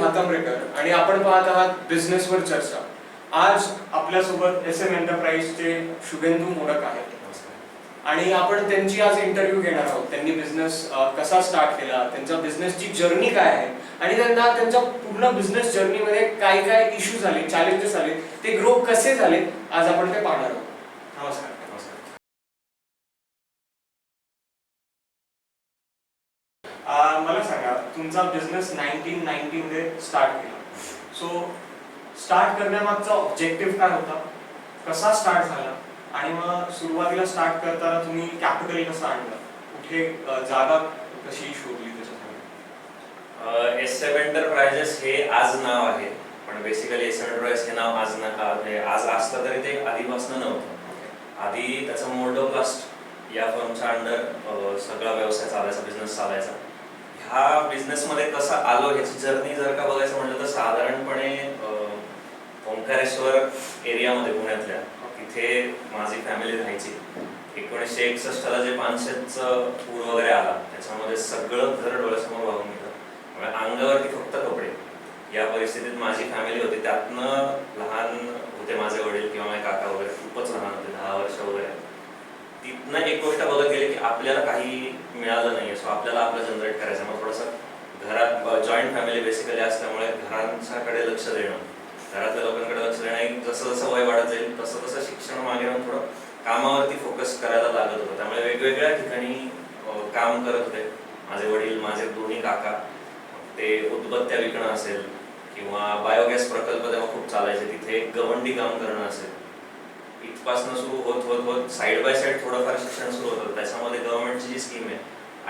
हातांबरेकर आणि आपण पाहत आहात बिझनेसवर चर्चा। आज आपल्यासोबत SM एंटरप्राइजचे शुभेंदू मोडक आहेत आणि आपण त्यांची आज इंटरव्ह्यू घेणार आहोत। त्यांनी बिझनेस कसा स्टार्ट केला, त्यांचा बिझनेसची जर्नी काय आहे आणि त्यांना त्यांच्या पूर्ण बिझनेस जर्नीमध्ये काय काय इश्यूज आले, चॅलेंजेस आले, ते ग्रो कसे झाले, आज आपण ते पाहणार आहोत। नमस्कार। मला सांगा, तुमचा बिझनेस 1990 मध्ये स्टार्ट केला। सो स्टार्ट करण्यामागचा ऑब्जेक्टिव्ह काय होता, कसा स्टार्ट झाला आणि मग सुरुवातीला स्टार्ट करताना तुम्ही कॅपिटल कसं आणलं, कुठे जागा कशी शोधली त्याच्यासाठी? SM एंटरप्राइजेस हे आज नाव आहे, पण बेसिकली SM एंटरप्राइज हे नाव आज असलं तरी ते आधीपासून नव्हतं। आधी त्याचा मोल्डोप्लास्ट या फर्मच्या अंडर सगळा व्यवसाय चालायचा, बिझनेस चालायचा। ह्या बिझनेसमध्ये कसा आलो ह्याची जर्नी जर का बघायचं म्हटलं तर साधारणपणे ओंकारेश्वर एरियामध्ये पुण्यातल्या तिथे माझी फॅमिली राहायची। 1961 ला जे 500चं पूर वगैरे आला त्याच्यामध्ये सगळं घर डोळ्यासमोर वाहून गेलं। अंगावरती फक्त कपडे, या परिस्थितीत माझी फॅमिली होती। त्यातनं लहान होते माझे वडील किंवा माझे काका वगैरे, खूपच लहान होते, 10 वर्ष वगैरे। तिथनं एक गोष्ट बघत गेली की आपल्याला काही मिळालं नाहीये, सो आपल्याला आपलं जनरेट करायचं। मग थोडंसं घरात जॉईंट फॅमिली बेसिकली असल्यामुळे घरांच्याकडे लक्ष देणं, घरातल्या लोकांकडे लक्ष देणं, जसं जसं वय वाढत जाईल तसं तसं शिक्षण मागे राहून थोडं कामावरती फोकस करायला लागत होतं। त्यामुळे वेगवेगळ्या ठिकाणी काम करत होते माझे वडील, माझे दोन्ही काका। ते उदबत्त्या विकणं असेल किंवा बायोगॅस प्रकल्प तेव्हा खूप चालायचे, तिथे गवंडी काम करणं असेल, इथपासनं सुरू होत होत होत साईड बाय साईड थोडंफार शिक्षण सुरू होतं। त्याच्यामध्ये गव्हर्नमेंटची जी स्कीम आहे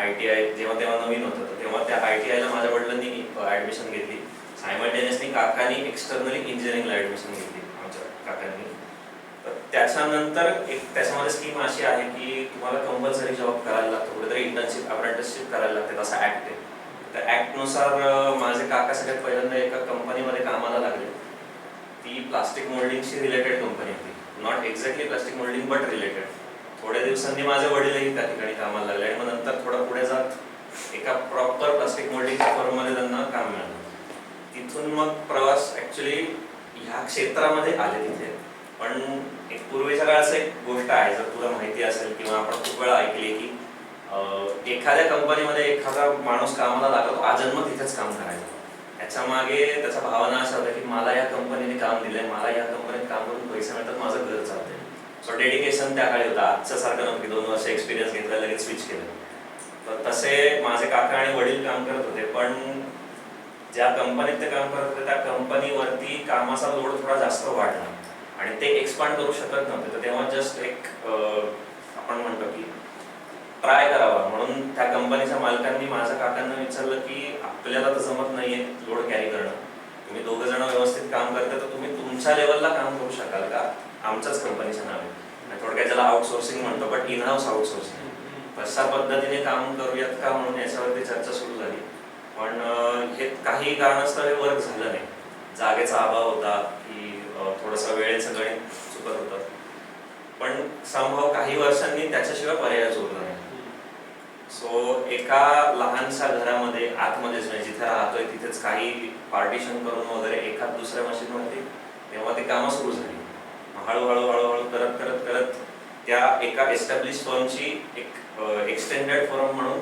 ITI, जेव्हा तेव्हा नवीन होतं, तेव्हा त्या ITI ला माझ्या वडिलांनी ॲडमिशन घेतली। सायमल्टेनियसली काकांनी एक्सटर्नली इंजिनिअरिंगला ॲडमिशन घेतली आमच्या काकांनी। तर त्याच्यानंतर त्याच्यामध्ये स्कीम अशी आहे की तुम्हाला कंपल्सरी जॉब करायला लागतो, कुठेतरी इंटर्नशिप, अप्रेंटिसशिप करायला लागते, असा ॲक्ट आहे। त्या ॲक्टनुसार माझे काका सगळ्यात पहिल्यांदा एका कंपनीमध्ये कामाला लागले। ती प्लास्टिक मोल्डिंगशी रिलेटेड कंपनी होती, not exactly plastic moulding but related. थोड्या दिवसांनी माझे वडीलही त्या ठिकाणी कामाला लागले आणि मग नंतर थोडं पुढे जात एका प्रॉपर प्लास्टिक मोल्डिंगच्या फर्ममध्ये त्यांना काम मिळालं। तिथून मग प्रवास ॲक्च्युली ह्या क्षेत्रामध्ये आले तिथे। पण एक पूर्वीच्या काळाचं एक गोष्ट आहे, जर तुला माहिती असेल किंवा आपण खूप वेळा ऐकली की एखाद्या कंपनीमध्ये एखादा माणूस कामाला लागला तो आजन्म तिथेच काम करायचा। त्याच्या मागे त्याच्या भावना अशा होत्या की मला या कंपनीने काम दिलंय, मला या कंपनीत काम करून पैसे मिळतात, माझं घर चालतंय। सो डेडिकेशन त्या काळी होतं, आजच्या सारखं नव्हतं की 2 वर्ष एक्सपिरियन्स घेतला लगेच स्विच केलं। तर तसे माझे काका आणि वडील काम करत होते, पण ज्या कंपनीत ते काम करत होते त्या कंपनीवरती कामाचा लोड थोडा जास्त वाढला आणि ते एक्सपांड करू शकत नव्हते। तर तेव्हा जस्ट एक आपण म्हणतो की ट्राय करावा म्हणून त्या कंपनीच्या मालकांनी माझ्या काकांना विचारलं की आपल्याला तर जमत नाहीये लोड कॅरी करणं, तुम्ही दोघं जण व्यवस्थित काम करता तर तुम्ही तुमच्या लेवलला काम करू शकाल का आमच्याच कंपनीच्या नावे, थोडक्यात ज्याला आउटसोर्सिंग म्हणतो, बट इन हाऊस आउटसोर्सिंग, तशा पद्धतीने काम करूयात का म्हणून याच्यावरती चर्चा सुरू झाली। पण हे काही कारणास्तव हे वर्क झालं नाही। जागेचा अभाव होता की थोडंसं वेळेचं गणित चुकत होतं, पण संभव काही वर्षांनी त्याच्याशिवाय पर्यायच उरला नाही। सो एका लहानशा घरामध्ये आतमध्येच, म्हणजे जिथे राहतोय तिथेच काही पार्टिशन करून वगैरे एखाद दुसऱ्या मशीनवरती तेव्हा ती कामं सुरू झाली। हळूहळू हळूहळू करत करत करत त्या एका एस्टॅब्लिश फर्मची एक एक्सटेंडेड फर्म म्हणून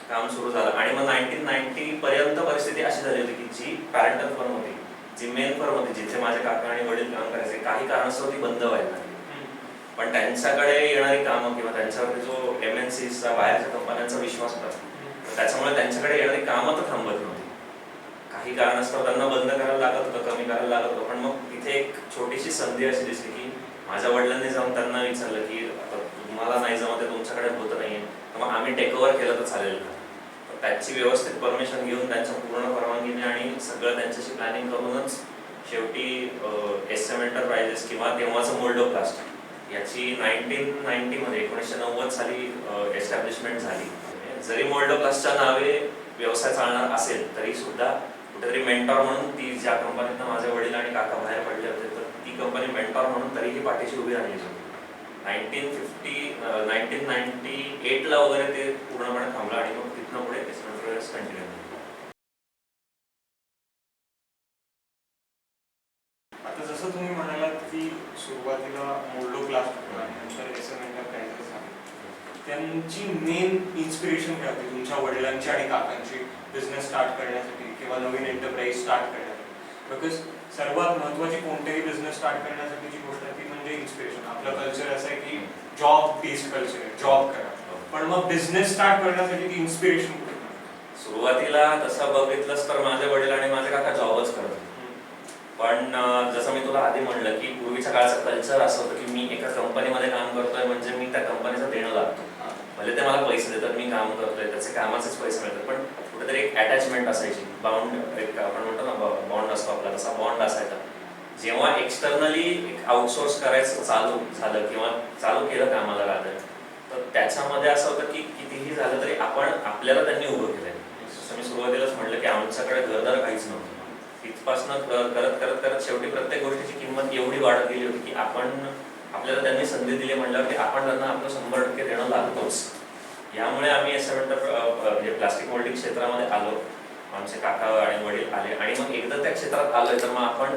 काम सुरू झालं आणि मग 1990 पर्यंत परिस्थिती अशी झाली होती की जी पॅरेंटल फर्म होती, जी मेन फर्म होती, जिथे माझे काका आणि वडील काम करायचे, काही कारणास्तव ती बंद व्हायला लागली। पण त्यांच्याकडे येणारी कामं किंवा त्यांच्यावरती जो MNCचा बाहेरच्या कंपन्यांचा विश्वास होता, त्याच्यामुळे त्यांच्याकडे येणारी कामं तर थांबत नव्हती। काही कारणास्तव त्यांना बंद करायला लागत होतं, कमी करायला लागत होतं। पण मग तिथे एक छोटीशी संधी अशी दिसली की माझ्या वडिलांनी जाऊन त्यांना विचारलं की आता तुम्हाला नाही जमत, तुमच्याकडे होत नाहीये, तर मग आम्ही टेक ओव्हर केलं तर चालेल का? तर त्याची व्यवस्थित परमिशन घेऊन त्यांच्या पूर्ण परवानगीने आणि सगळं त्यांच्याशी प्लॅनिंग करूनच शेवटी SM एंटरप्राइजेस किंवा तेव्हाचं मोल्डोप्लास्ट याची 1990 मध्ये 1990 साली एस्टॅब्लिशमेंट झाली। जरी मोल्डोप्लास्टच्या नावे व्यवसाय चालणार असेल तरी सुद्धा कुठेतरी मेंटॉर म्हणून ती ज्या कंपनीतनं माझे वडील आणि काका बाहेर पडले होते, तर ती कंपनी मेंटॉर म्हणून तरीही पाठीशी उभी राहिली होती। 1998 ला वगैरे ते पूर्णपणे थांबलं आणि मग तिथनं पुढे कंटिन्यू इन्स्पिरेशन काय होती तुमच्या वडिलांची आणि काकांची बिझनेस स्टार्ट करण्यासाठी किंवा नवीन एंटरप्राइज स्टार्ट करण्यासाठी? बिकॉज सर्वात महत्त्वाची कोणतेही बिझनेस स्टार्ट करण्यासाठीची गोष्ट आहे ती म्हणजे इन्स्पिरेशन. आपलं कल्चर असं आहे की जॉब बेस्ड कल्चर आहे, जॉब करा, पण मग बिझनेस स्टार्ट करण्यासाठी ती इन्स्पिरेशन कुठे? सुरुवातीला तसं बघितलंच तर माझे वडील आणि माझे काका जॉबच करत होते. पण जसं मी तुला आधी म्हणलं की पूर्वीच्या काळाचं कल्चर असं होतं की मी एका कंपनीमध्ये काम करतोय म्हणजे मी त्या कंपनीचं देणं लागतो. म्हणजे ते मला पैसे देतात, मी काम करतोय, त्याचे कामाचेच पैसे मिळतात, पण कुठेतरी एक अटॅचमेंट असायची, बाउंड, एक आपण म्हणतो ना बॉन्ड असतो आपला, तसा बॉन्ड असायचा. जेव्हा एक्सटर्नली एक आउटसोर्स करायचं चालू झालं किंवा चालू केलं कामाला राहतं, तर त्याच्यामध्ये असं होतं की कितीही झालं तरी आपल्याला त्यांनी उभं केलंय. जसं मी सुरुवातीलाच म्हटलं की आमच्याकडे घरदार काहीच नव्हतं. तिथपासनं करत करत करत शेवटी प्रत्येक गोष्टीची किंमत एवढी वाढत गेली होती की आपल्याला त्यांनी संधी दिली म्हटल्यावर की आपण त्यांना आपलं 100% देणं लागतोच. यामुळे आम्ही असं म्हणजे प्लास्टिक मोल्डिंग क्षेत्रामध्ये आलो. आमचे काका आणि वडील आले आणि मग एकदा त्या क्षेत्रात आलोय तर मग आपण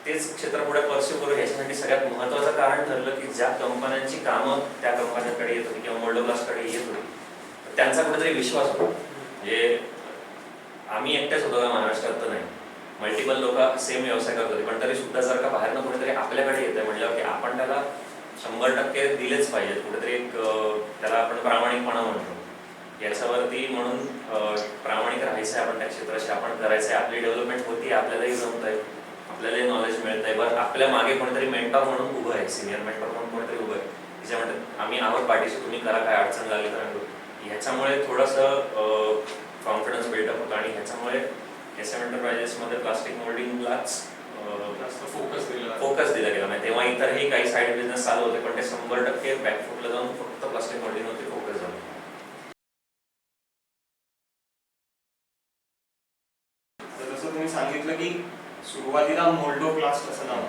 तेच क्षेत्र पुढे परस्यू करू. याच्यासाठी सगळ्यात महत्त्वाचं कारण ठरलं की ज्या कंपन्यांची कामं त्या कंपन्यांकडे येत होती किंवा मोल्डो ग्लासकडे येत होती त्यांचा कुठेतरी विश्वास होता. म्हणजे आम्ही एकटेच होतो का महाराष्ट्रात तर नाही, मल्टिपल लोक सेम व्यवसाय करत होते, पण तरी सुद्धा जर का बाहेरनं कुठेतरी आपल्याकडे येतंय म्हटल्यावर की आपण त्याला 100% दिलेच पाहिजे. कुठेतरी एक त्याला आपण प्रामाणिकपणा म्हणतो याच्यावरती, म्हणून प्रामाणिक राहायचं आहे आपण त्या क्षेत्राशी, आपण करायचं आहे, आपली डेव्हलपमेंट होती, आपल्यालाही जमत आहे, आपल्यालाही नॉलेज मिळत आहे. बरं आपल्या मागे कोणीतरी मेंटॉर म्हणून उभं आहे, सिनियर मेंटॉर म्हणून कोणीतरी उभं आहे, त्याच्यामध्ये आम्ही आहोत पाठीशी, तुम्ही करा, काय अडचण लागली तर. ह्याच्यामुळे थोडंसं कॉन्फिडन्स बिल्डअप होतं आणि ह्याच्यामुळे SM एंटरप्राइजेसमध्ये प्लास्टिक मोल्डिंगलाच फोकस दिला गेला. नाही तेव्हा इतरही काही साईड बिझनेस चालू होते, पण ते 100% बॅकफुटला जाऊन फक्त प्लास्टिक मोल्डिंगवरती फोकस झालं. जसं तुम्ही सांगितलं की सुरुवातीला मोल्डो क्लास असं नाव,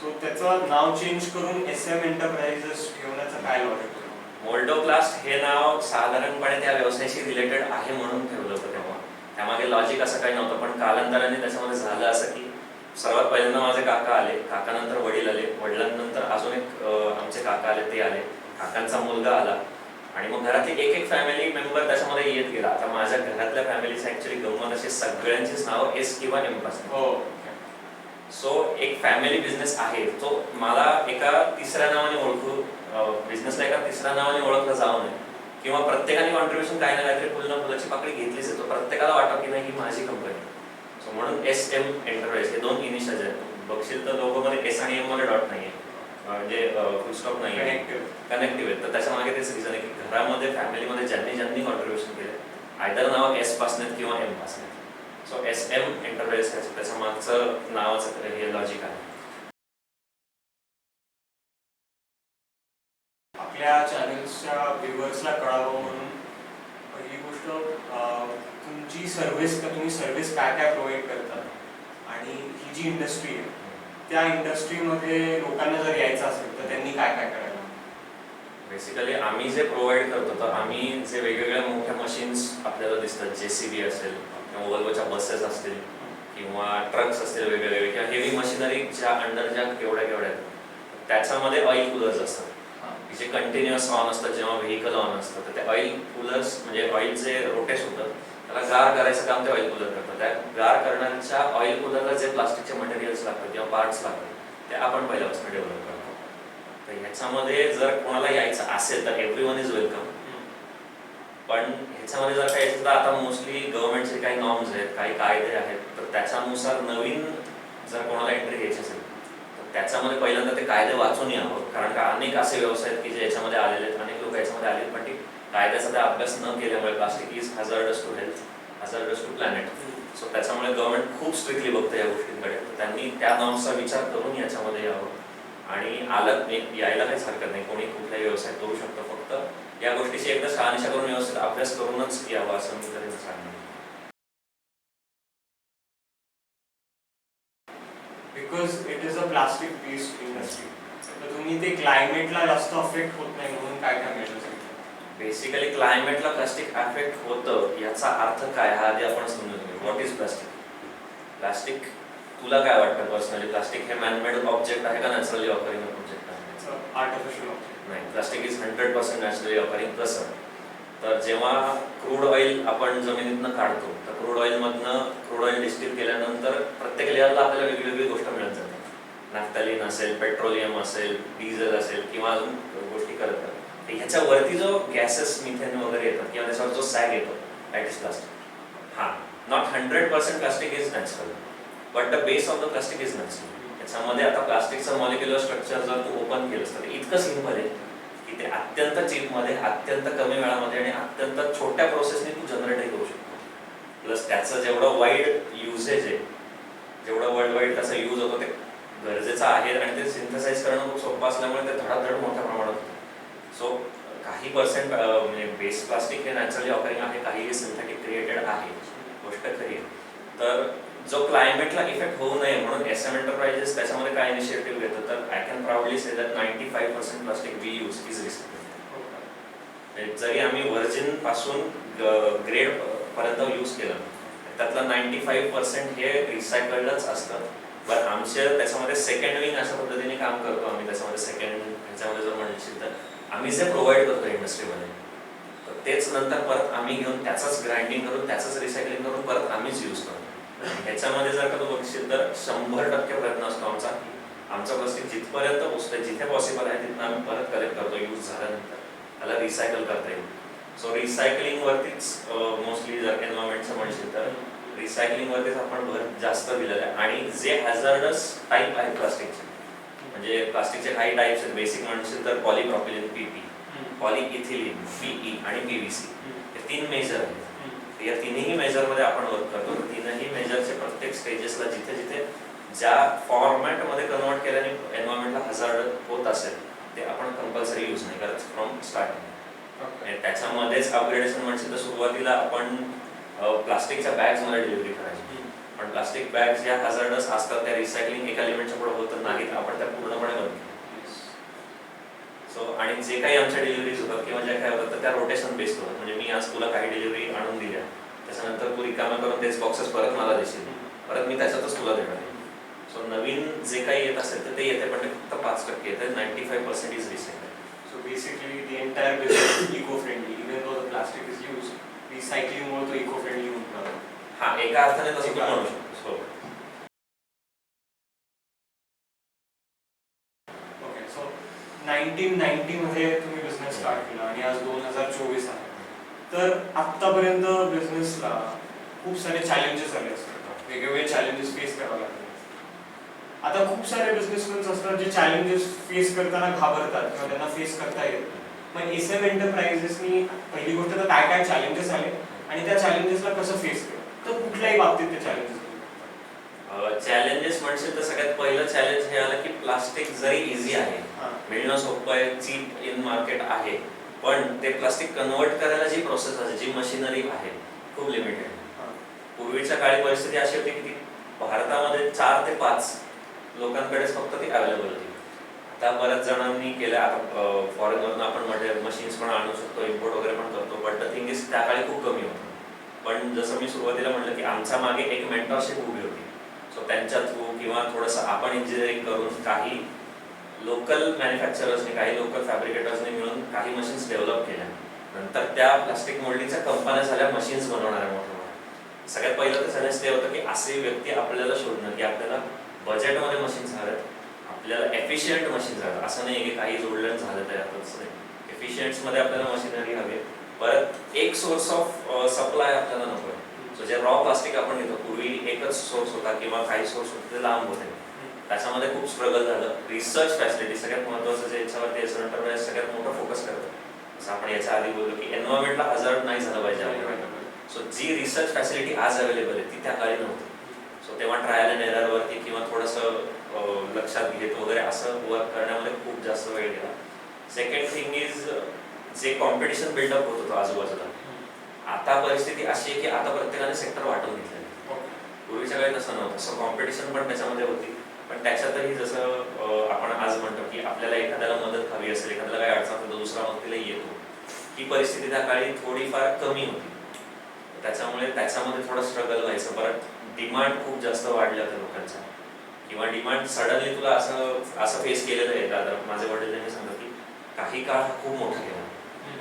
सो त्याचं नाव चेंज करून SM एंटरप्राइजेस ठेवण्याचं काय लॉजिक? मोल्डो प्लास्ट हे नाव साधारणपणे त्या व्यवसायाशी रिलेटेड आहे म्हणून ठेवलं होतं तेव्हा. त्यामागे लॉजिक असं काही नव्हतं, पण कालांतराने त्याच्यामध्ये झालं असं की सर्वात पहिल्यांदा माझे काका आले, काकानंतर वडील आले, वडिलांनंतर अजून एक आमचे काका आले, ते आले, काकांचा मुलगा आला आणि मग घरातली एक फॅमिली मेंबर त्याच्यामध्ये येत गेला. आता माझ्या घरातल्या फॅमिलीचं ऍक्च्युअली गंमत अशी सगळ्यांचीच नावं S किंवा M पासून. सो एक फॅमिली बिझनेस आहे तो मला एका तिसऱ्या नावाने ओळखू, बिझनेसला एका तिसऱ्या नावाने ओळखलं जाऊ नये किंवा प्रत्येकाने कॉन्ट्रीब्युशन काही ना काहीतरी फुलाची पाकळी घेतलीच आहे, तो प्रत्येकाला वाटतं की नाही ही माझी कंपनी. सो म्हणून SM एंटरप्राइज हे 2 इनिशियल्स आहेत. बघशील तर लोगोमध्ये S आणि M मध्ये डॉट नाही आहे, म्हणजे फुल स्टॉप नाही आहे, कनेक्टिव्ह आहे. तर त्याच्या मागे तेच रिझन आहे की घरामध्ये फॅमिलीमध्ये ज्यांनी कॉन्ट्रीब्युशन केलं आयदर नाव S पासून किंवा M पासून. सो SM एंटरप्राइज त्याच्या मागचं नावाचं हे लॉजिक आहे. आपल्या चॅनल्सच्या व्ह्युअर्सला कळावं म्हणून पहिली गोष्ट, तुमची सर्व्हिस, तुम्ही सर्व्हिस काय काय प्रोव्हाइड करतात आणि ही जी इंडस्ट्री आहे त्या इंडस्ट्रीमध्ये लोकांना जर यायचं असेल तर त्यांनी काय काय करायला? बेसिकली आम्ही जे प्रोव्हाइड करतो तर आम्ही जे वेगवेगळ्या मोठ्या मशीन्स आपल्याला दिसतात, JCB असेल किंवा वॉल्वोच्या बसेस असतील किंवा ट्रक्स असतील वेगवेगळे किंवा हेवी मशिनरी ज्या अंडर ज्या केवढ्या आहेत त्याच्यामध्ये ऑइल कूलर्स असतात जे कंटिन्युअस ऑन असतात. जेव्हा व्हेकल ऑन असतं तर ते ऑइल कूलर्स म्हणजे ऑइल जे रोटेट होतं त्याला गार करायचं काम ते ऑइल कूलर करतात. त्या गार करण्याच्या ऑइल कूलरला जे प्लास्टिकचे मटेरियल्स लागतात किंवा पार्ट्स लागतात ते आपण पहिल्यापासून डेव्हलप करतो. तर ह्याच्यामध्ये जर कोणाला यायचं असेल तर एव्हरीवन इज वेलकम. पण ह्याच्यामध्ये जर काही यायचं तर आता मोस्टली गव्हर्नमेंटचे काही नॉर्म्स आहेत, काही कायदे आहेत, तर त्याच्यानुसार नवीन जर कोणाला एंट्री घ्यायची असेल तर त्याच्यामध्ये पहिल्यांदा ते कायदे वाचून यावं. कारण का अनेक असे व्यवसाय आहेत की जे याच्यामध्ये आलेले आहेत, अनेक लोक याच्यामध्ये आले पण ते कायद्याचा ते अभ्यास न केल्यामुळे plastic is hazardous to health, hazardous to planet. So त्याच्यामुळे गव्हर्नमेंट खूप स्ट्रिक्टली बघतं या गोष्टींकडे. तर त्यांनी त्या नॉर्म्सचा विचार करून याच्यामध्ये यावं आणि यायला काहीच हरकत नाही. कोणी कुठलाही व्यवसाय करू शकतो, फक्त या गोष्टीची एकदा शहानिशा करून व्यवस्थित अभ्यास करूनच यावं असं मी तरी सांगेन. Because it is a plastic based industry, तर तुम्ही ते क्लायमेटला जास्त अफेक्ट होत नाही म्हणून काय काय मेजर्स घेतले? बेसिकली क्लायमेटला प्लास्टिक अफेक्ट होतं याचा अर्थ काय हा आधी आपण समजून घेऊ. What is plastic? प्लास्टिक तुला काय वाटतं पर्सनली? प्लास्टिक हे मॅनमेड ऑब्जेक्ट आहे का नॅचरली ऑकरिंग ऑब्जेक्ट आहे? आर्टिफिशियल ऑब्जेक्ट नाही. Plastic is 100% naturally occurring. कसं तर जेव्हा क्रूड ऑइल आपण जमिनीतनं काढतो तर क्रूड ऑइलमधनं क्रूड ऑइल डिस्टिल केल्यानंतर प्रत्येक लेअरला आपल्याला वेगळी गोष्ट मिळत जाते. नॅफ्थॅलिन असेल, पेट्रोलियम असेल, डिझेल असेल किंवा अजून गोष्टी करत तर ह्याच्यावरती जो गॅसेस मिथेन वगैरे येतात किंवा त्याच्यावर जो सॅग येतो दॅट इज प्लास्टिक. हां, not 100% plastic is natural but the base of the plastic is natural. त्याच्यामध्ये आता प्लास्टिकचं मॉलिक्युलर स्ट्रक्चर जर तू ओपन केलंस तर इतकं सिंपल आहे की ते अत्यंत चीपमध्ये, अत्यंत कमी वेळामध्ये आणि अत्यंत छोट्या प्रोसेसने तू जनरेटही करू शकतो. प्लस त्याचं जेवढं वाईड युजेज आहे, जेवढं वर्ल्ड वाईड त्याचा यूज होतो ते गरजेचं आहे आणि ते सिंथेसाइज करणं खूप सोपं असल्यामुळे ते धडाधड मोठ्या प्रमाणात होतं. सो काही पर्सेंट म्हणजे बेस प्लास्टिक हे नॅचरली ऑकरिंग आहे, काही सिंथेटिक क्रिएटेड आहे, गोष्ट खरी आहे. तर जो क्लायमेटला इफेक्ट होऊ नये म्हणून SM एंटरप्राइजेस त्याच्यामध्ये काय इनिशिएटिव्ह घेतात तर I can proudly say that 95% plastic we use is recycle. जरी आम्ही व्हर्जिन पासून ग्रेड पर्यंत यूज केलं त्यातलं 95% हे रिसायकल्डच असतं. बट आमच्या त्याच्यामध्ये सेकंड विंग अशा पद्धतीने काम करतो आम्ही. त्याच्यामध्ये सेकंड ह्याच्यामध्ये जर म्हणशील तर आम्ही जे प्रोव्हाइड करतो इंडस्ट्रीमध्ये तर तेच नंतर परत आम्ही घेऊन त्याचंच ग्राइंडिंग करून त्याचंच रिसायकलिंग करून परत आम्हीच यूज करतो. ह्याच्यामध्ये जर का तू बघशील तर 100% प्रयत्न असतो आमचा प्लास्टिक जिथपर्यंत पोहोचतंय, जिथे पॉसिबल आहे तिथं आम्ही परत कलेक्ट करतो यूज झाल्यानंतर, त्याला रिसायकल करता येईल. सो रिसायकलिंगवरतीच मोस्टली जर एन्व्हायरमेंटचं म्हणशील तर रिसायकलिंगवरतीच आपण भर जास्त दिलेलं आहे. आणि जे हॅझार्डस टाईप आहेत प्लास्टिकचे, म्हणजे प्लास्टिकचे काही टाईप्स आहेत, बेसिक म्हणशील तर पॉलीप्रॉपिलिन PP, पॉलीइथिलीन PE आणि PVC हे 3 मेजर आहेत. या तिन्ही मेजरमध्ये आपण वर्क करतो. तीनही मेजरचे प्रत्येक स्टेजेसला जिथे जिथे ज्या फॉर्मॅटमध्ये कन्वर्ट केल्याने एन्व्हायरमेंटला हजार्ड होत असेल ते आपण कंपल्सरी यूज नाही करत फ्रॉम स्टार्टिंग. त्याच्यामध्येच अपग्रेडेशन म्हणशील तर सुरुवातीला आपण प्लास्टिकच्या बॅग्समध्ये डिलिव्हरी करायची, पण प्लास्टिक बॅग्स ज्या हजार्डस असतात त्या रिसायकलिंग एका लिमिटच्या पुढे होत नाहीत, आपण त्या पूर्णपणे बंद केल्या. सो आणि जे काही आमच्या डिलिव्हरीज होतात किंवा ज्या काही होतात त्या रोटेशन बेस्ड होतात. म्हणजे मी आज तुला काही डिलिव्हरी आणून दिल्या, त्याच्यानंतर तू रिकामा करून तेच बॉक्सेस परत मला देशील, परत मी त्याच्यातच तुला देणार आहे. सो नवीन जे काही येत असेल तर ते येते, पण ते फक्त 5% येते. 95% is recycle. So basically the entire business is eco-friendly. Even though the plastic is used, recycling more to eco-friendly होऊन जातं. हा, एका अर्थाने तसं तू म्हणू शकतो. ओके, सो 1990 मध्ये तुम्ही बिझनेस स्टार्ट केला आणि आज 2024 आहे. तर आत्तापर्यंत बिझनेसला खूप सारे चॅलेंजेस आले असतात, वेगवेगळे चॅलेंजेस फेस करावे लागले. आता खूप सारे बिझनेसमॅन्स असतात जे चॅलेंजेस फेस करताना घाबरतात किंवा त्यांना फेस करता येत. मग SM एंटरप्राइजेसनी पहिली गोष्ट तर काय काय चॅलेंजेस आले आणि त्या चॅलेंजेसला कसं फेस केलं, तर कुठल्याही बाबतीत ते चॅलेंजेस चॅलेंजेस म्हणशील तर सगळ्यात पहिलं चॅलेंज हे आलं की प्लास्टिक जरी इझी आहे, मिळणं सोपं आहे, चीप इन मार्केट आहे, पण ते प्लास्टिक कन्वर्ट करायला जी प्रोसेस आहे, जी मशिनरी आहे खूप लिमिटेड. पूर्वीच्या काळी परिस्थिती अशी होती की भारतामध्ये 4 ते 5 लोकांकडेच फक्त ती अवेलेबल होती. आता बऱ्याच जणांनी केलं, आता फॉरेनवरून आपण म्हणजे मशीन्स पण आणू शकतो, इम्पोर्ट वगैरे पण करतो, बट द थिंग इज त्या काळी खूप कमी होतं. पण जसं मी सुरुवातीला म्हटलं की आमच्या मागे एक मेंटरशिप उभी होती. सो त्यांच्या थ्रू किंवा थोडंसं आपण इंजिनिअरिंग करून काही लोकल मॅन्युफॅक्चरर्सने, काही लोकल फॅब्रिकेटर्सने मिळून काही मशीन्स डेव्हलप केल्या. नंतर त्या प्लास्टिक मोल्डिंगच्या कंपन्या झाल्या मशीन्स बनवणाऱ्या मोठ्या. सगळ्यात पहिलं तर चॅलेंज ते होतं की असे व्यक्ती आपल्याला शोधणं की आपल्याला बजेटमध्ये मशीन्स हव्यात, आपल्याला एफिशियंट मशीन्स हव्यात. असं नाही की काही जोडलं झालं तयार, एफिशियंट्समध्ये आपल्याला मशिनरी हवी. परत एक सोर्स ऑफ सप्लाय आपल्याला नको आहे. सो जे रॉ प्लास्टिक आपण घेतो, पूर्वी एकच सोर्स होता किंवा काही सोर्स होते ते लांब होते, त्याच्यामध्ये खूप स्ट्रगल झालं. रिसर्च फॅसिलिटी सगळ्यात महत्त्वाचं, जे याच्यावरती एस एंटरप्राइज सगळ्यात मोठं फोकस करतं. जसं आपण याच्या आधी बोललो की एन्व्हायरमेंटला हजार्ड नाही झालं पाहिजे आपल्याला. सो जी रिसर्च फॅसिलिटी आज अवेलेबल आहे ती त्या काळी नव्हती. सो तेव्हा ट्रायल अँड एररवरती किंवा थोडंसं लक्षात घेत वगैरे असं वर्क करण्यामध्ये खूप जास्त वेळ गेला. सेकंड थिंग इज जे कॉम्पिटिशन बिल्डअप होत होतं आजूबाजूला, आता परिस्थिती अशी आहे की आता प्रत्येकाने सेक्टर वाटून घेतलेलं. पूर्वीच्या काळी तसं नव्हतं. सो कॉम्पिटिशन पण त्याच्यामध्ये होती, पण त्याच्यातही जसं आपण आज म्हणतो की आपल्याला एखाद्याला मदत हवी असेल, एखाद्याला काय अडचण तर दुसरा मदतीला येतो, ही परिस्थिती त्या काळी थोडीफार कमी होती. त्याच्यामुळे त्याच्यामध्ये थोडं स्ट्रगल व्हायचं. परत डिमांड खूप जास्त वाढल्या होत्या लोकांच्या, किंवा डिमांड सडनली तुला असं फेस केलेलं आहे. दादा माझे वडील नेहमी सांगतात की काही काळ खूप मोठा गेला,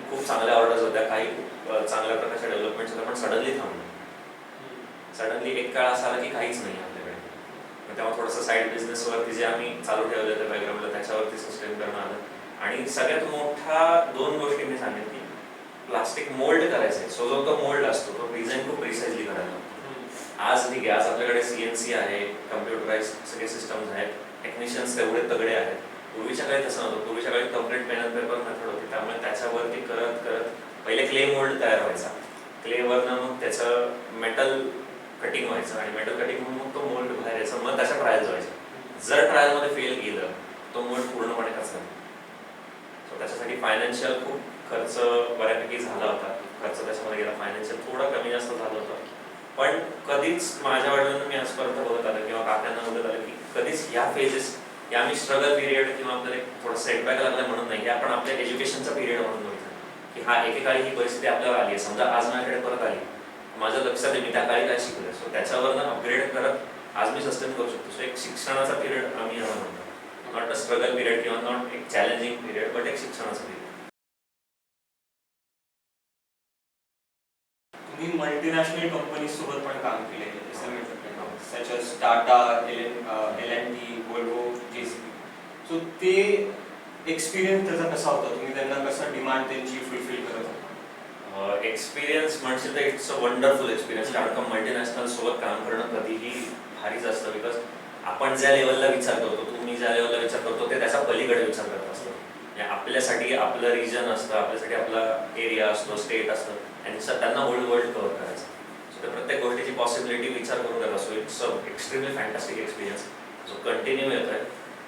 खूप चांगल्या ऑर्डर्स होत्या, काही खूप चांगल्या प्रकारच्या डेव्हलपमेंट्स होत्या, पण सडनली थांबलो. सडनली एक काळ असा आला की काहीच नाही आपल्याकडे. मग तेव्हा थोडंसं साईड बिझनेसवरती जे आम्ही चालू ठेवलं होतं बॅकग्राऊंडला त्याच्यावरती सस्टेन करणं आलं. आणि सगळ्यात मोठा 2 गोष्टी मी सांगेन की प्लास्टिक मोल्ड करायचं. सो जो तो मोल्ड असतो तो डिझाईन खूप प्रिसाइजली करायला. आज ठीक आहे, आज आपल्याकडे CNC आहे, कम्प्युटराइज सगळे सिस्टम्स आहेत, टेक्निशियन्स तेवढे तगडे आहेत. पूर्वीच्या काळी तसं नव्हतं. पूर्वीच्या काळी complete pen and paper method होती, त्यामुळे त्याच्यावरती करत करत पहिले क्ले मोल्ड तयार व्हायचा. क्लेवरनं मग त्याचं मेटल कटिंग व्हायचं आणि मेटल कटिंग म्हणून मग तो मोल्ड बाहेर यायचा, मग त्याच्या ट्रायल्स व्हायच्या. जर ट्रायलमध्ये फेल गेलं तो मोल्ड पूर्णपणे कचरा. सो त्याच्यासाठी फायनान्शियल खूप खर्च बऱ्यापैकी झाला होता. खर्च त्याच्यामध्ये गेला, फायनान्शियल थोडा कमी जास्त झालं होतं. पण कधीच माझ्या वडिलांना मी आजपर्यंत बघत आलं किंवा काकांना बघत आलं की कधीच ह्या फेजेस, या आम्ही स्ट्रगल पिरियड किंवा आपल्याला थोडं सेटबॅक लागलं म्हणून नाही, हे आपण आपल्या एज्युकेशनचा पिरियड म्हणून बघितलं की हा एकेकाळी ही परिस्थिती आपल्याला आली आहे. समजा आज माझ्याकडे परत आली, माझं लक्षात आहे मी त्या काळी काय शिकले. सो त्याच्यावरनं अपग्रेड करत आज मी सस्टेन करू शकतो. सो एक शिक्षणाचा पिरियड आम्ही याला म्हणतो. नॉट अ स्ट्रगल पिरियड किंवा नॉट एक चॅलेंजिंग पिरियड, बट एक शिक्षणाचा पिरियड. तुम्ही मल्टीनॅशनल कंपनी सोबत पण काम केले, such as Tata, L&T, Volvo, JCB. So ते एक्सपिरियन्स त्याचा कसा होता? तुम्ही त्यांना कसं डिमांड त्यांची फुलफिल करत होता? एक्सपिरियन्स म्हणशील तर इट्स अ वंडरफुल एक्सपिरियन्स. कारण का मल्टीनॅशनल सोबत काम करणं कधीही भारीच असतं. बिकॉज आपण ज्या लेवलला विचार करतो, तुम्ही ज्या लेवलला विचार करतो ते त्याचा पलीकडे विचार करत असतो. आपल्यासाठी आपलं रिजन असतं, आपल्यासाठी आपला एरिया असतो, स्टेट असतं, आणि त्यांना वर्ल्ड कव्हर करायचं. सो त्या प्रत्येक गोष्टीची पॉसिबिलिटी विचार करून करत असतो. It's a extremely fantastic experience जो कंटिन्यू येतोय.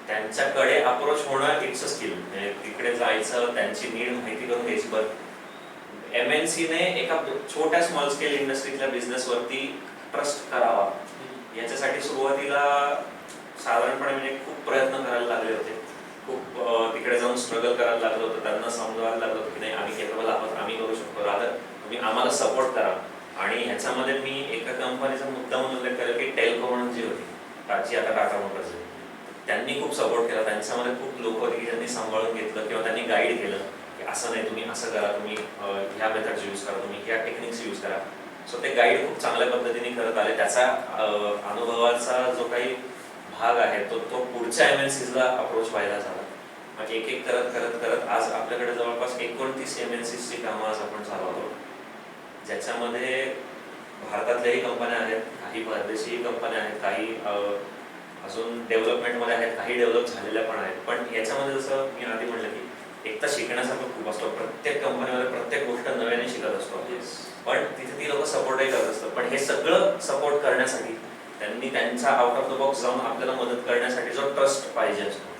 त्यांच्याकडे अप्रोच होणं इट्स अ स्किल. म्हणजे तिकडे जायचं, त्यांची नीड माहिती करून घ्यायची. बरं MNCने एका छोट्या स्मॉल स्केल इंडस्ट्रीतल्या बिझनेसवरती ट्रस्ट करावा याच्यासाठी सुरुवातीला साधारणपणे म्हणजे खूप प्रयत्न करायला लागले होते. खूप तिकडे जाऊन स्ट्रगल करायला लागलं होतं. त्यांना समजावायला लागलं होतं की नाही, आम्ही केपेबल आहोत, आम्ही करू शकतो, रादर तुम्ही आम्हाला सपोर्ट करा. आणि ह्याच्यामध्ये मी एका कंपनीचा मुद्दा म्हणून उल्लेख केला की टेल्को म्हणून जी होती, जी आता टाटा मोटर्स आहे, त्यांनी खूप सपोर्ट केला. त्यांच्यामध्ये खूप लोक होते की ज्यांनी सांभाळून घेतलं किंवा त्यांनी गाईड केलं की असं नाही, तुम्ही असं करा, तुम्ही ह्या मेथड्स यूज करा, तुम्ही ह्या टेक्निक्स यूज करा. सो ते गाईड खूप चांगल्या पद्धतीने करत आले. त्याचा अनुभवाचा जो काही भाग आहे तो पुढच्या MNCsला अप्रोच व्हायला झाला. मग एक एक करत करत करत आज आपल्याकडे जवळपास 29 MNCsची कामं आज आपण चालवतो, ज्याच्यामध्ये भारतातल्याही कंपन्या आहेत, काही परदेशी कंपन्या आहेत, काही अजून डेव्हलपमेंटमध्ये आहेत, काही डेव्हलप झालेल्या पण आहेत. पण याच्यामध्ये जसं मी आधी म्हटलं की एक तर शिकण्यासारखं खूप असतो. प्रत्येक कंपनीमध्ये प्रत्येक गोष्ट नव्याने शिकत असतो. पण तिथे ती लोक सपोर्टही करत असतात. पण हे सगळं सपोर्ट करण्यासाठी त्यांनी त्यांच्या आउट ऑफ द बॉक्स जाऊन आपल्याला मदत करण्यासाठी जो ट्रस्ट पाहिजे असतो,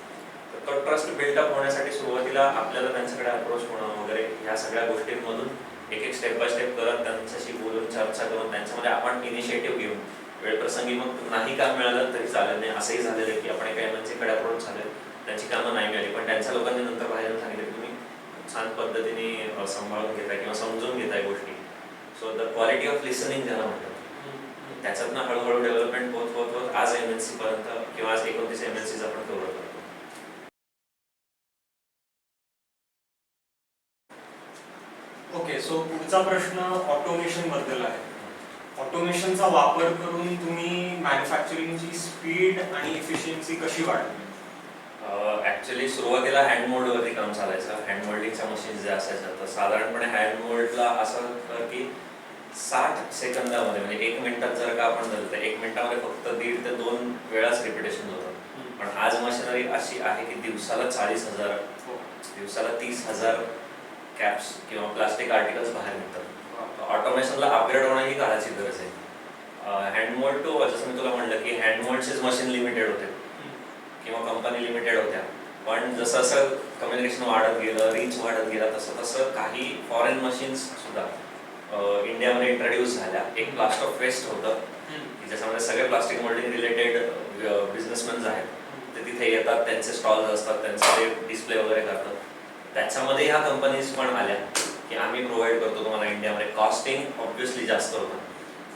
तर तो ट्रस्ट बिल्डअप होण्यासाठी सुरुवातीला आपल्याला त्यांच्याकडे अप्रोच होणं वगैरे ह्या सगळ्या गोष्टींमधून एक एक स्टेप बाय स्टेप करत त्यांच्याशी बोलून चर्चा करून त्यांच्यामध्ये आपण इनिशिएटिव्ह घेऊन वेळप्रसंगी मग नाही काम मिळालं तरी चालेल नाही, असंही झालेलं आहे की आपण एका MNCकडे अप्रोच झाले, त्यांची कामं नाही मिळाली, पण त्यांच्या लोकांनी नंतर बाहेर सांगितलं की तुम्ही छान पद्धतीने सांभाळून घेताय किंवा समजून घेताय गोष्टी. So the quality of listening ज्याला म्हणतात, त्याच्यातनं हळूहळू डेव्हलपमेंट होत होत होत आज MNC पर्यंत किंवा आज 29 MNCs आपण कव्हर करतो. ओके, सो पुढचा प्रश्न ऑटोमेशन बद्दल आहे. ऑटोमेशनचा वापर करून तुम्ही मॅन्युफॅक्चरिंगची स्पीड आणि इफिशियन्सी कशी वाढवली? ॲक्च्युली सुरुवातीला हँड मोल्डवरती काम चालायचं. हँड मोल्डिंगच्या मशीन्स ज्या असायच्या, तर साधारणपणे हँड मोल्डला असं की 60 सेकंदामध्ये म्हणजे 1 मिनिटात जर का आपण झालं तर 1 मिनिटामध्ये फक्त 1.5 ते 2 वेळाच रिपिटेशन होतं. पण आज मशिनरी अशी आहे की दिवसाला 40,000, दिवसाला 30,000 कॅप्स किंवा प्लास्टिक आर्टिकल्स बाहेर निघतात. ऑटोमेशनला अपग्रेड होणं ही काळाची गरज आहे. हँडमोल्ड टू, जसं मी तुला म्हणलं की हँडमोल्डचेच मशीन लिमिटेड होते किंवा कंपनी लिमिटेड होत्या. पण जसं असं कम्युनिकेशन वाढत गेलं, रीच वाढत गेला, तसं तसं काही फॉरेन मशीन्स सुद्धा इंडियामध्ये इंट्रोड्यूस झाल्या. एक ब्लास्ट ऑफ वेस्ट होतं की ज्याच्यामध्ये सगळे प्लास्टिक मोल्डिंग रिलेटेड बिझनेसमॅन्स आहेत, ते तिथे येतात, त्यांचे स्टॉल्स असतात, त्यांचे ते डिस्प्ले वगैरे करतात. त्याच्यामध्ये ह्या कंपनीज पण आल्या की आम्ही प्रोव्हाइड करतो तुम्हाला इंडियामध्ये. कॉस्टिंग ऑब्व्हियसली जास्त होतं,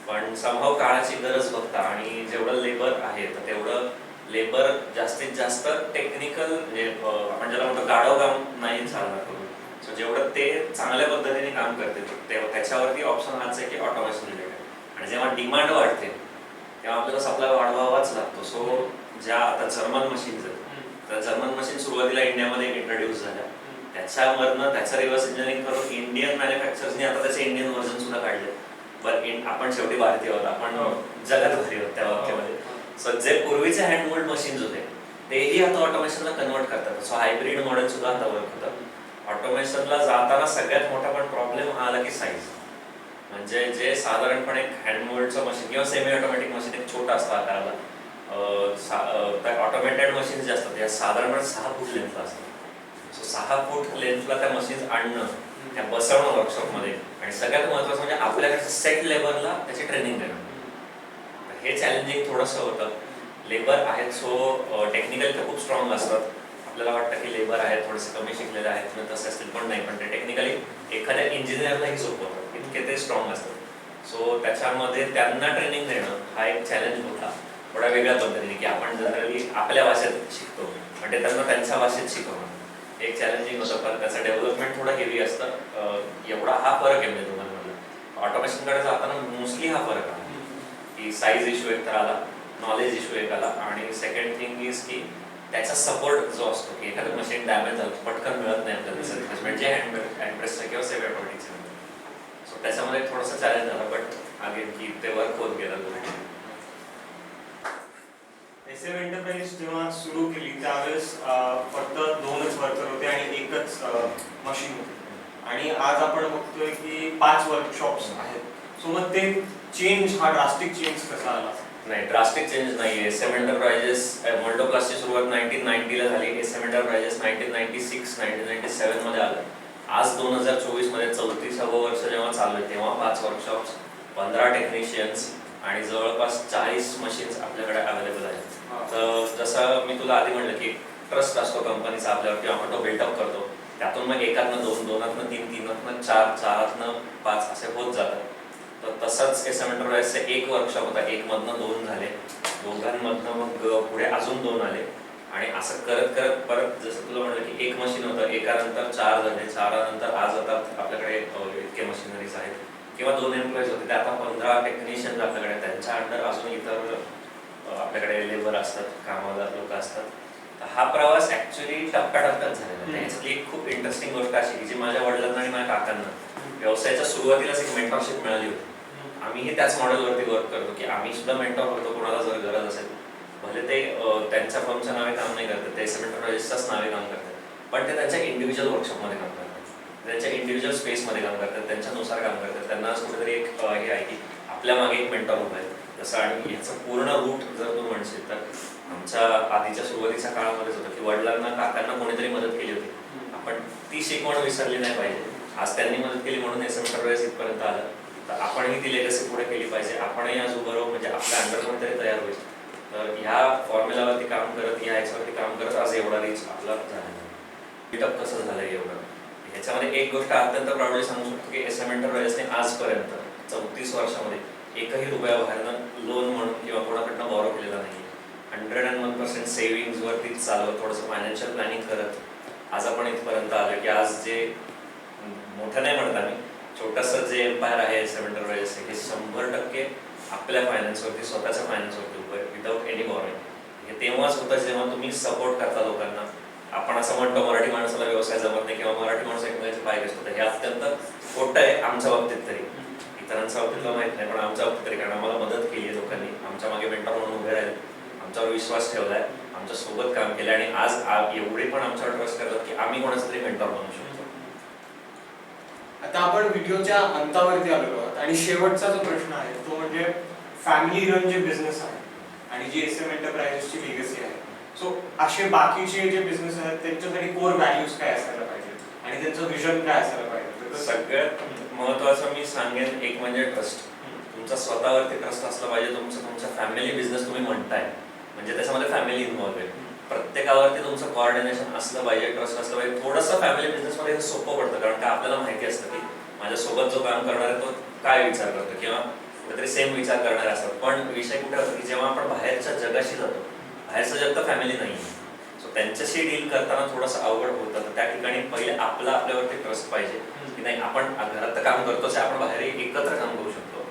पण समहाव काळाची गरज बघता आणि जेवढं लेबर आहे तर तेवढं लेबर जास्तीत जास्त टेक्निकल म्हणजे आपण ज्याला म्हणतो गाढव काम नाही चालणार करून. सो जेवढं ते चांगल्या पद्धतीने काम करते त्याच्यावरती ऑप्शन हाच आहे की ऑटोमेशन रिलेटेड. आणि जेव्हा डिमांड वाढते तेव्हा आपल्याला सप्लाय वाढवावाच लागतो. सो ज्या आता जर्मन मशीन्स आहेत, तर जर्मन मशीन सुरुवातीला इंडियामध्ये इंट्रोड्यूस झाल्या, त्याच्यामधनं त्याचं रिव्हर्स इंजिनिअरिंग करून इंडियन मॅन्युफॅक्चरर्सनी आता त्याचे इंडियन व्हर्जन सुद्धा काढले. बरं, आपण शेवटी भारतीय आहोत, आपण जगात भारी आहोत त्या बाबतीमध्ये. सो जे पूर्वीचे हँडमोल्ड मशीन्स होते तेही आता ऑटोमेशनला कन्वर्ट करतात. सो हायब्रिड मॉडेल सुद्धा आता वर्क होतं. ऑटोमेशनला जाताना सगळ्यात मोठा पण प्रॉब्लेम हा आला की साईज. म्हणजे जे साधारणपणे एक हँडमोल्डचं मशीन किंवा सेमी ऑटोमॅटिक मशीन एक छोटा असतं आकाराला, ऑटोमेटेड मशीन्स जे असतात त्या साधारणपणे 6 फूट लेंथला असतात. सो 6 फूट लेंथला त्या मशीन्स आणणं, त्या बसवणं वर्कशॉपमध्ये, आणि सगळ्यात महत्त्वाचं म्हणजे आपल्याकडे सेट लेबरला त्याची ट्रेनिंग देणं. हे चॅलेंजिंग थोडंसं होतं. लेबर आहेत सो टेक्निकल ते खूप स्ट्रॉंग असतात. आपल्याला वाटतं की लेबर आहेत थोडेसे कमी शिकलेले आहेत किंवा तसे असतील, पण नाही. पण ते टेक्निकली एखाद्या इंजिनियरलाही सोपवतात, इतके ते स्ट्रॉंग असतात. सो त्याच्यामध्ये त्यांना ट्रेनिंग देणं हा एक चॅलेंज होता, थोड्या वेगळ्या पद्धतीने, की आपण जनरली आपल्या भाषेत शिकतो म्हणजे त्यांना त्यांच्या भाषेत शिकवणं एक चॅलेंजिंग होतं. पण त्याचं डेव्हलपमेंट थोडं हेवी असतं. एवढा हा फरक आहे म्हणजे दोघांमधला. ऑटोमेशनकडे जाताना मोस्टली हा फरक आला की साईज इश्यू एक तर आला, नॉलेज इश्यू एक आला, आणि सेकंड थिंग इज की त्याचा सपोर्ट जो असतो की एखादं मशीन डॅमेज झालं पटकन मिळत नाही आपल्याला त्याचं रिप्लेसमेंट, जे हँडप्रेसचं किंवा सेमी ऑटोमॅटिकचं. सो त्याच्यामध्ये थोडंसं चॅलेंज झालं, बट अगेन की ते वर्क होत गेलं. SM एंटरप्राइज जेव्हा सुरू केली त्यावेळेस फक्त 2च वर्कर होते आणि एकच मशीन होती, आणि आज आपण बघतोय की 5 वर्कशॉप्स आहेत. सो मग ते चेंज, हा ड्रास्टिक चेंज कसा आला? नाही, ड्रास्टिक चेंज नाही. SM एंटरप्राइजेस मोल्डो प्लास्टची सुरुवात 1990ला झाली. SM एंटरप्राइजेस 1996-1997 मध्ये आलं. आज 2024 मध्ये 34वं वर्ष जेव्हा चालू आहे तेव्हा 5 वर्कशॉप्स, 15 टेक्निशियन्स आणि जवळपास 40 मशीन्स आपल्याकडे अवेलेबल आहेत. तर जसं मी तुला आधी म्हणलं की ट्रस्ट असतो कंपनीचा आपल्यावर, किंवा आपण तो बिल्डअप करतो. त्यातून मग 1तनं 2, 2तनं 3, 3तनं 4, 4तनं 5 असे होत जातात. तर तसंच SM एंटरप्राइजचं एक वर्कशॉप होता, 1मधनं 2 झाले, 2मधनं मग पुढे अजून 2 आले, आणि असं करत करत परत जसं तुला म्हणलं की एक मशीन होतं, एकानंतर 4 झाले, 4नंतर आज आता आपल्याकडे इतके मशिनरीज आहेत, किंवा 2 एम्प्लॉईज होते ते आता 15 टेक्निशियन्स आपल्याकडे, त्यांच्या अंडर अजून इतर आपल्याकडे लेबर असतात, कामाला लोक असतात. तर हा प्रवास ऍक्च्युली टप्प्याटप्प्यात झालेला. त्याच्यातली एक खूप इंटरेस्टिंग गोष्ट अशी की जी माझ्या वडिलांना आणि माझ्या काकांना व्यवसायाच्या सुरुवातीलाच एक मेंटरशिप मिळाली होती. आम्हीही त्याच मॉडेलवरती वर्क करतो की आम्ही सुद्धा मेंटॉर होतो कोणाला जर गरज असेल. भले ते त्यांच्या फर्मच्या नावे काम नाही करतात, ते SM एंटरप्राइजेसच्याच नावे काम करतात, पण ते त्यांच्या इंडिव्हिज्युअल वर्कशॉपमध्ये काम करतात, त्यांच्या इंडिव्हिज्युअल स्पेसमध्ये काम करतात, त्यांच्यानुसार काम करतात. त्यांना कुठेतरी एक हे आहे की आपल्या मागे एक मेंटॉर उभा आहे तसं. आणि ह्याचं पूर्ण रूट जर तू म्हणशील तर आमच्या आधीच्या सुरुवातीच्या काळामध्येच होतं की वडिलांना काकांना कोणीतरी मदत केली होती, आपण ती शिकवण विसरली नाही पाहिजे. आज त्यांनी मदत केली म्हणून SM एंटरप्राइज इथपर्यंत आलं, तर आपणही ती लेगसी पुढे केली पाहिजे. आपणही आज उभं राहू म्हणजे आपल्या अंडर कोणतरी तयार होईल. तर ह्या फॉर्म्युलावरती काम करत, या ह्याच्यावरती काम करत आज एवढा रीच आपला झाला. बिल्डअप कसं झालं एवढं, ह्याच्यामध्ये एक गोष्ट अत्यंत प्राऊडली सांगू शकतो की SM एंटरप्राइजने आजपर्यंत 34 वर्षामध्ये एकही रुपया बाहेरनं लोन म्हणून किंवा कोणाकडनं बॉरो केलेला नाही. 101% सेव्हिंग्जवरतीच चालवत, थोडंसं फायनान्शियल प्लॅनिंग करत आज आपण इथपर्यंत आलो की आज जे मोठं नाही म्हणत आम्ही, छोटंसं जे एम्पायर आहे SM एंटरप्राइजेस हे 100% आपल्या फायनान्सवरती, स्वतःच्या फायनान्सवरती उभं आहे, विदाऊट एनी बॉरोइंग. हे तेव्हाच होतं जेव्हा तुम्ही सपोर्ट करता लोकांना. आपण असं म्हणतो मराठी माणसाला व्यवसाय जमत नाही किंवा मराठी माणूस एकमेकांचे पाय घसतो, हे अत्यंत खोटं आहे आमच्या बाबतीत तरी. इतरांच्या बाबतीतला माहित नाही, पण आमच्या बाबतीत तरी, कारण आम्हाला मदत केली आहे लोकांनी, आमच्या मागे मेंटॉर म्हणून उभे राहिले, आमच्यावर विश्वास ठेवलाय, आमच्या सोबत काम केलं, आणि आज एवढे पण आमच्यावर ट्रस्ट करतात की आम्ही कोणाचा तरी मेंटॉर बनू शकतो. आता आपण व्हिडिओच्या अंतावरती आलेलो आहोत, आणि शेवटचा जो प्रश्न आहे तो म्हणजे फॅमिली रन जे बिझनेस आहे आणि जी SM एंटरप्राइजेसची लेगसी आहे, सो असे बाकीचे जे बिझनेस आहेत त्यांच्यासाठी कोर व्हॅल्यूज काय असायला पाहिजे आणि त्यांचं विजन काय असायला पाहिजे? सगळ्यात महत्त्वाचं मी सांगेन एक म्हणजे ट्रस्ट. तुमचा स्वतःवरती ट्रस्ट असला पाहिजे. तुमचा फॅमिली बिझनेस तुम्ही म्हणताय म्हणजे त्याच्यामध्ये फॅमिली इन्व्हॉल्व आहे. प्रत्येकावरती तुमचं कोऑर्डिनेशन असलं पाहिजे, ट्रस्ट असलं पाहिजे. थोडंसं फॅमिली बिझनेसमध्ये हे सोपं पडतं, कारण का आपल्याला माहिती असतं की माझ्यासोबत जो काम करणार आहे तो काय विचार करतो किंवा कुठेतरी सेम विचार करणारे असतात. पण विषय कुठे होतो की जेव्हा आपण बाहेरच्या जगाशी जातो, बाहेरचं जग तर फॅमिली नाही. सो त्यांच्याशी डील करताना थोडंसं अवघड होतं. तर त्या ठिकाणी पहिले आपल्यावरती ट्रस्ट पाहिजे की नाही आपण घरात तर काम करतोच, आपण बाहेर एकत्र काम करू शकतो.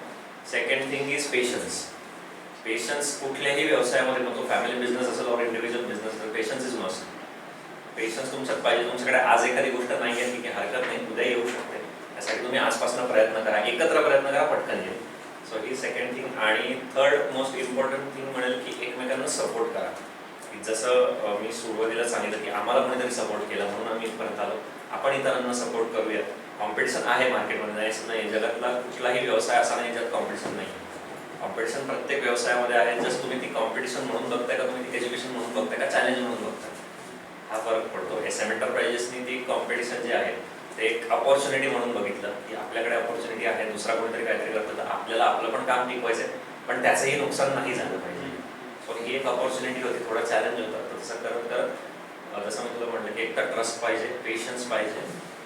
Second thing is patience. Patience कुठल्याही व्यवसायामध्ये, मग तो फॅमिली बिझनेस असेल और इंडिव्हिज्युअल बिझनेस, तर पेशन्स इज मस्ट. पेशन्स तुमच्यात पाहिजे. तुमच्याकडे आज एखादी गोष्ट नाही आहे, ठीक आहे, हरकत नाही, उद्या येऊ शकते. त्यासाठी तुम्ही आजपासून प्रयत्न करा, एकत्र प्रयत्न करा, पटकन येईल. सो ही सेकंड थिंग. आणि थर्ड मोस्ट इम्पॉर्टंट थिंग म्हणेल की एकमेकांना सपोर्ट करा. की जसं मी सुरुवातीला सांगितलं की आम्हाला कोणीतरी सपोर्ट केला म्हणून आम्ही इथपर्यंत आलो, आपण इतरांना सपोर्ट करूया. कॉम्पिटिशन आहे मार्केटमध्ये, जायचं नाही. जगातला कुठलाही व्यवसाय असा नाही ज्यात कॉम्पिटिशन नाही. कॉम्पिटिशन प्रत्येक व्यवसायामध्ये आहे. जसं तुम्ही ती कॉम्पिटिशन म्हणून बघताय का, तुम्ही ती एज्युकेशन म्हणून बघताय का, चॅलेंज म्हणून बघताय, हा फरक पडतो. SM एंटरप्राइजेसनी ती कॉम्पिटिशन जे आहे ते एक अपॉर्च्युनिटी म्हणून बघितलं की आपल्याकडे अपॉर्च्युनिटी आहे, दुसरा कोणीतरी काहीतरी करतं, तर आपल्याला आपलं पण काम टिकवायचं आहे, पण त्याचंही नुकसान नाही झालं पाहिजे. सो ही एक अपॉर्च्युनिटी होती, थोडा चॅलेंज होता. तर तसं करत करत जसं मी तुला म्हटलं की एक तर ट्रस्ट पाहिजे, पेशन्स पाहिजे,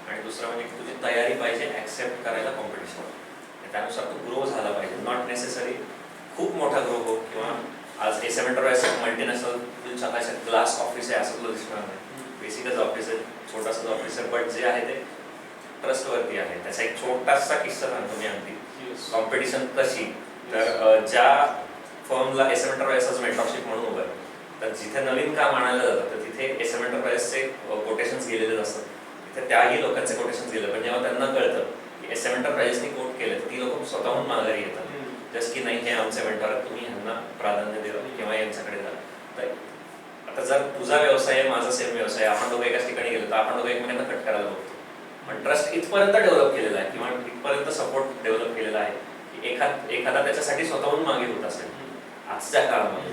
आणि दुसरं म्हणजे तुझी तयारी पाहिजे ॲक्सेप्ट करायला कॉम्पिटिशन. त्यानुसार तू ग्रो झाला पाहिजे. नॉट नेसेसरी खूप मोठा ग्रो हो, किंवा आज SM enterprise multinational glass office आहे असं तुला दिसणार नाही. बेसिकच ऑफिस आहे, छोटासाच ऑफिस आहे, बट जे आहे ते ट्रस्टवरती आहे. त्याचा एक छोटासा किस्सा सांगतो मी. अगदी कॉम्पिटिशन कशी, तर ज्या फर्मला SM एंटरप्राइज मेंटरशिप म्हणून उभं आहे, तर जिथे नवीन काम आणायला जातं तर तिथे SM एंटरप्राइजचे कोटेशन्स गेलेले असतात. तिथे त्याही लोकांचे कोटेशन्स गेले, पण जेव्हा त्यांना कळतं की SM एंटरप्राइजनी कोट केलं, तर ती लोक स्वतःहून माघारी येतात. जस्ट की नाही, हे आमचे मेंटर आहेत, तुम्ही ह्यांना प्राधान्य द्या किंवा यांच्याकडे जा. तर आता जर तुझा व्यवसाय आहे, माझा सेम व्यवसाय, आपण दोघं एकाच ठिकाणी गेलो तर आपण दोघं एकमेकांना कट करायला बघतो. पण ट्रस्ट इथपर्यंत डेव्हलप केलेला आहे किंवा इथपर्यंत सपोर्ट डेव्हलप केलेला आहे की एखादा त्याच्यासाठी स्वतःहून मागे होत असेल आजच्या काळामध्ये.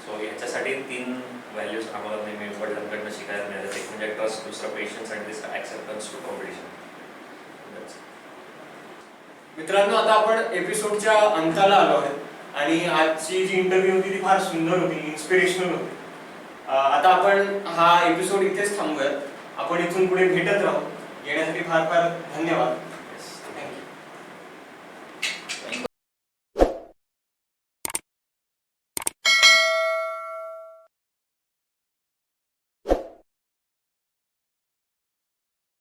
सो ह्याच्यासाठी 3 व्हॅल्यूज आम्हाला नेहमी वडिलांकडनं शिकायला मिळाले. एक म्हणजे ट्रस्ट, दुसरं पेशन्स, आणि तिसरं ॲक्सेप्टन्स टू कॉम्पिटिशन. मित्रांनो, आता आपण एपिसोडच्या अंताला आलो आहोत, आणि आजची जी इंटरव्ह्यू होती ती फार सुंदर होती, इन्स्पिरेशनल होती. आता आपण हा एपिसोड इथेच थांबूयात. आपण इथून पुढे भेटत राहू. येण्यासाठी फार फार धन्यवाद.